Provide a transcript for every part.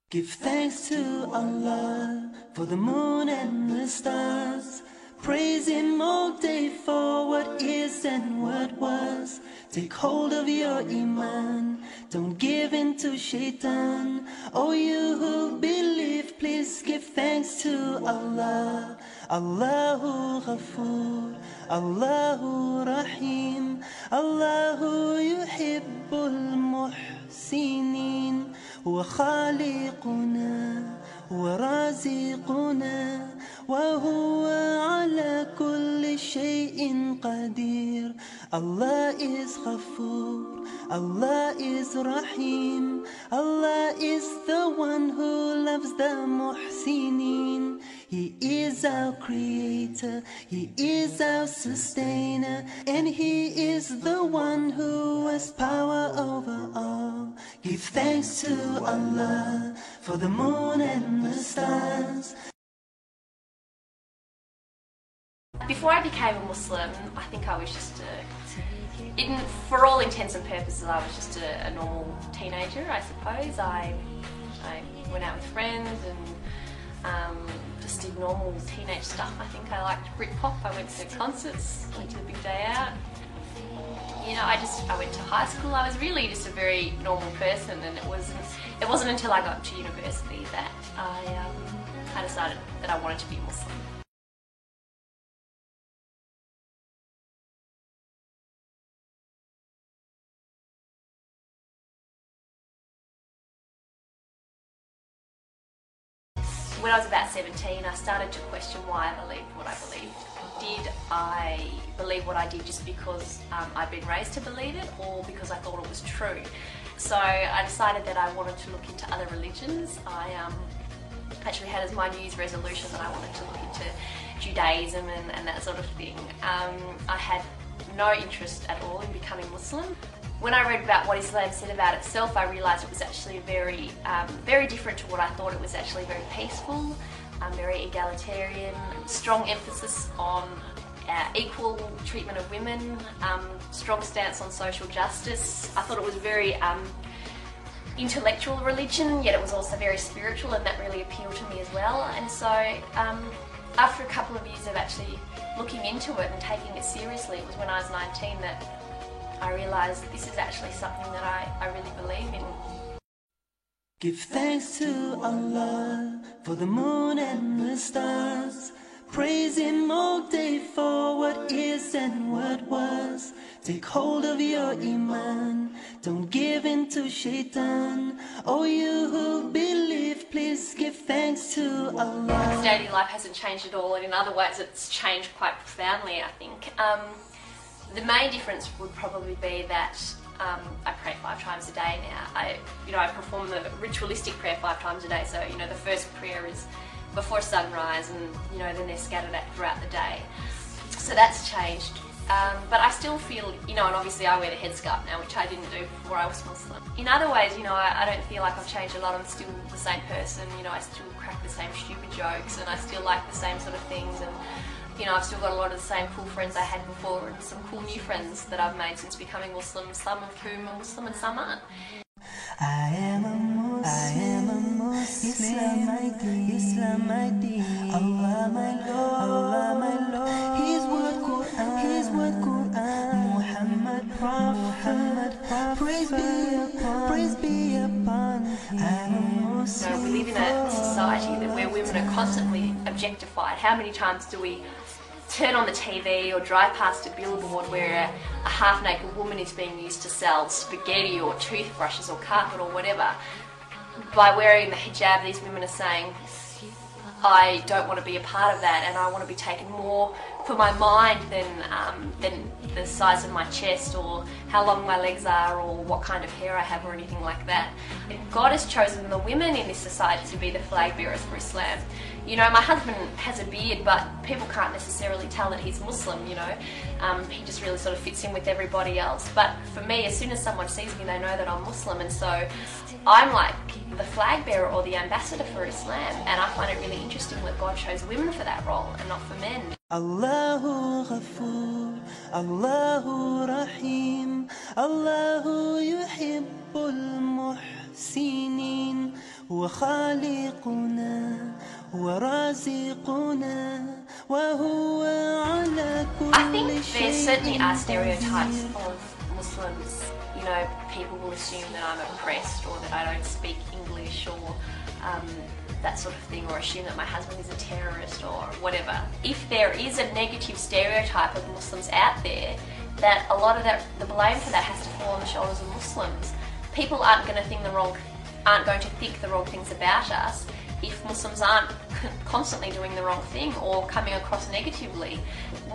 Give thanks to Allah for the moon and the stars. Praise Him all day for what is and what was. Take hold of your iman, don't give in to shaitan. Oh, you who believe, please give thanks to Allah. Allahu Ghafoor, Allahu Rahim, Allahu yuhibbul muhsinin. هو خالقنا ورازقنا وهو على كل شيء قدير. Allah is Ghafoor, Allah is Rahim, Allah is the one who loves the muhsinin. He is our creator, He is our sustainer, and He is the one who has power over all. Give thanks to Allah for the moon and the stars. Before I became a Muslim, I think I was just for all intents and purposes, I was just a normal teenager, I suppose. I went out with friends and just did normal teenage stuff. I think I liked Britpop, I went to concerts, went to the big day out. You know, I went to high school. I was really just a very normal person, and it wasn't until I got to university that I decided that I wanted to be a Muslim. When I was about 17, I started to question why I believed what I believed. Did I believe what I did just because I'd been raised to believe it, or because I thought it was true? So I decided that I wanted to look into other religions. I actually had as my New Year's resolution that I wanted to look into Judaism and that sort of thing. I had no interest at all in becoming Muslim. When I read about what Islam said about itself, I realised it was actually very different to what I thought. It was actually very peaceful, very egalitarian, strong emphasis on equal treatment of women, strong stance on social justice. I thought it was very intellectual religion, yet it was also very spiritual, and that really appealed to me as well. And so after a couple of years of actually looking into it and taking it seriously, it was when I was 19 that I realised this is actually something that I really believe in. Give thanks to Allah for the moon and the stars. Praise Him all day for what is and what was. Take hold of your iman, don't give in to shaitan. Oh, you who believe, please give thanks to Allah. Daily life hasn't changed at all, and in other ways it's changed quite profoundly, I think. The main difference would probably be that I pray 5 times a day now. I perform the ritualistic prayer 5 times a day. So the first prayer is before sunrise, and then they're scattered out throughout the day. So that's changed. But I still feel, and obviously I wear the headscarf now, which I didn't do before I was Muslim. In other ways, I don't feel like I've changed a lot. I'm still the same person. I still crack the same stupid jokes, and I still like the same sort of things. And I've still got a lot of the same cool friends I had before, and some cool new friends that I've made since becoming Muslim, some of whom are Muslim and some aren't. I am a Muslim, Islam my deen, Allah my Lord, His word Quran, Muhammad Prophet, praise be upon. I'm a Muslim. We live in a society where women are constantly objectified. How many times do we turn on the TV or drive past a billboard where a half-naked woman is being used to sell spaghetti or toothbrushes or carpet or whatever? By wearing the hijab, these women are saying, I don't want to be a part of that, and I want to be taken more for my mind than the size of my chest or how long my legs are or what kind of hair I have or anything like that. God has chosen the women in this society to be the flag bearers for Islam. My husband has a beard, but people can't necessarily tell that he's Muslim, He just really sort of fits in with everybody else. But for me, as soon as someone sees me, they know that I'm Muslim, and so I'm like the flag bearer or the ambassador for Islam, and I find it really interesting that God chose women for that role and not for men. Allahu Ghafoor, Allahu Rahim, Allahu yuhibbul muhsinin. هو خالقنا هو رازقنا وهو على كل I think there شيء certainly are stereotypes قدير. of Muslims. You know, people will assume that I'm oppressed or that I don't speak English or that sort of thing, or assume that my husband is a terrorist or whatever. If there is a negative stereotype of Muslims out there, that a lot of that, the blame for that has to fall on the shoulders of Muslims. People aren't going to think the wrong things about us if Muslims aren't constantly doing the wrong thing or coming across negatively.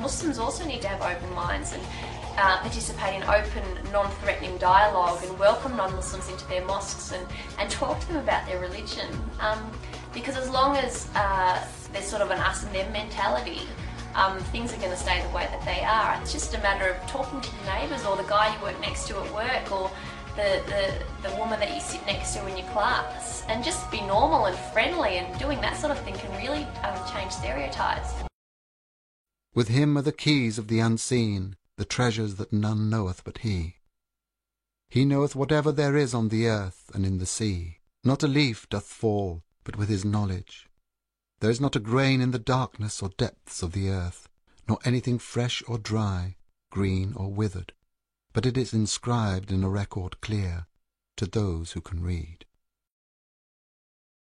Muslims also need to have open minds and participate in open, non-threatening dialogue and welcome non-Muslims into their mosques and talk to them about their religion. Because as long as there's sort of an us and them mentality, things are going to stay the way that they are. It's just a matter of talking to your neighbours or the guy you work next to at work or the woman that you sit next to in your class, and just be normal and friendly, and doing that sort of thing can really change stereotypes. With him are the keys of the unseen, the treasures that none knoweth but he. He knoweth whatever there is on the earth and in the sea. Not a leaf doth fall but with his knowledge. There is not a grain in the darkness or depths of the earth, nor anything fresh or dry, green or withered, but it is inscribed in a record clear to those who can read.